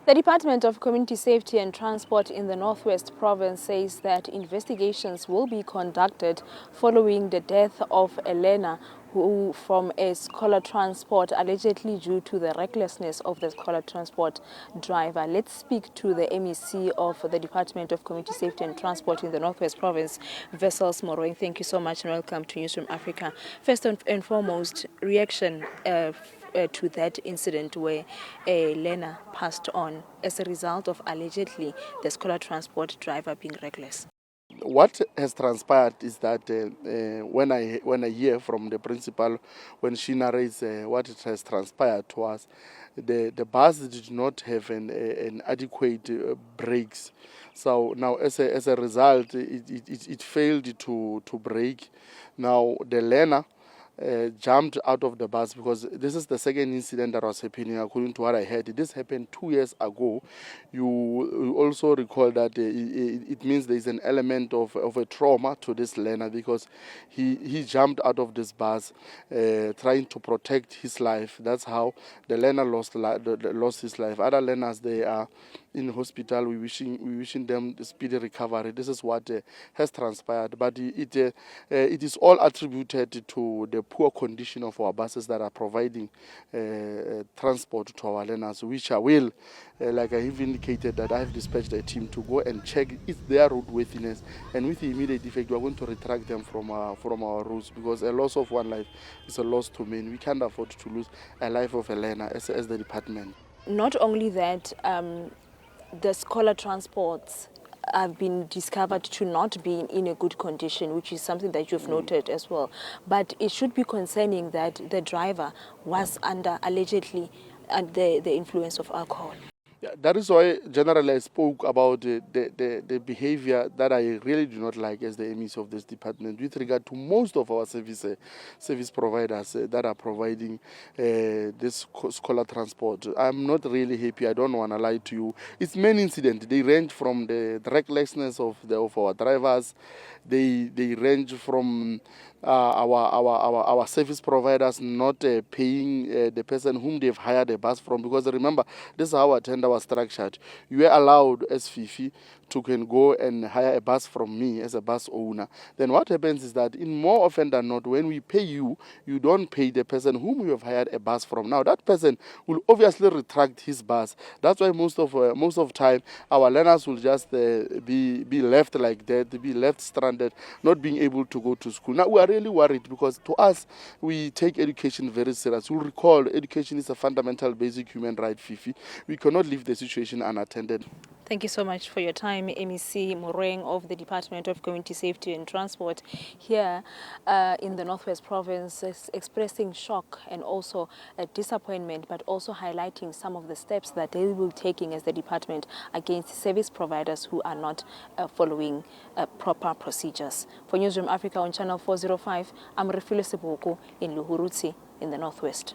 The Department of Community Safety and Transport in the Northwest Province says that investigations will be conducted following the death of Elena, who from a scholar transport, allegedly due to the recklessness of the scholar transport driver. Let's speak to the MEC of the Department of Community Safety and Transport in the Northwest Province, Wessels Morweng. Thank you so much and welcome to Newzroom Afrika. First and foremost, reaction to that incident where Lena passed on as a result of allegedly the scholar transport driver being reckless. What has transpired is that when I hear from the principal, when she narrates what it has transpired to us, the bus did not have an adequate brakes. So now, as a result, it failed to brake. Now the learner jumped out of the bus, because this is the second incident that was happening according to what I heard. This happened 2 years ago. You also recall that it means there is an element of a trauma to this learner, because he jumped out of this bus trying to protect his life. That's how the learner lost his life. Other learners, they are in hospital. We wishing them speedy recovery. This is what has transpired, but it is all attributed to the poor condition of our buses that are providing transport to our learners, which I will, like I have indicated, that I have dispatched a team to go and check if their roadworthiness, and with the immediate effect we are going to retract them from our routes, because a loss of one life is a loss to many. We can't afford to lose a life of a learner as the department. Not only that, the scholar transports have been discovered to not be in a good condition, which is something that you've noted as well. But it should be concerning that the driver was allegedly under the influence of alcohol. Yeah, that is why generally I spoke about the behavior that I really do not like as the MEC of this department with regard to most of our service providers that are providing this scholar transport. I'm not really happy. I don't want to lie to you. It's many incidents. They range from the recklessness of our drivers. They range from our service providers not paying the person whom they've hired a bus from, because remember, this is how our tender was structured. You are allowed as Fifi to can go and hire a bus from me as a bus owner. Then what happens is that in more often than not, when we pay you, you don't pay the person whom you have hired a bus from. Now that person will obviously retract his bus. That's why most of time our learners will just be left like that, be left stranded, not being able to go to school. Now we are really worried, because to us, we take education very serious. You'll recall, education is a fundamental basic human right, Fifi. We cannot leave the situation unattended. Thank you so much for your time, MEC Morweng of the Department of Community Safety and Transport here in the Northwest Province, expressing shock and also disappointment, but also highlighting some of the steps that they will be taking as the department against service providers who are not following proper procedures. For Newzroom Afrika on Channel 405, I'm Refiloe Seboko in Luhurutsi in the Northwest.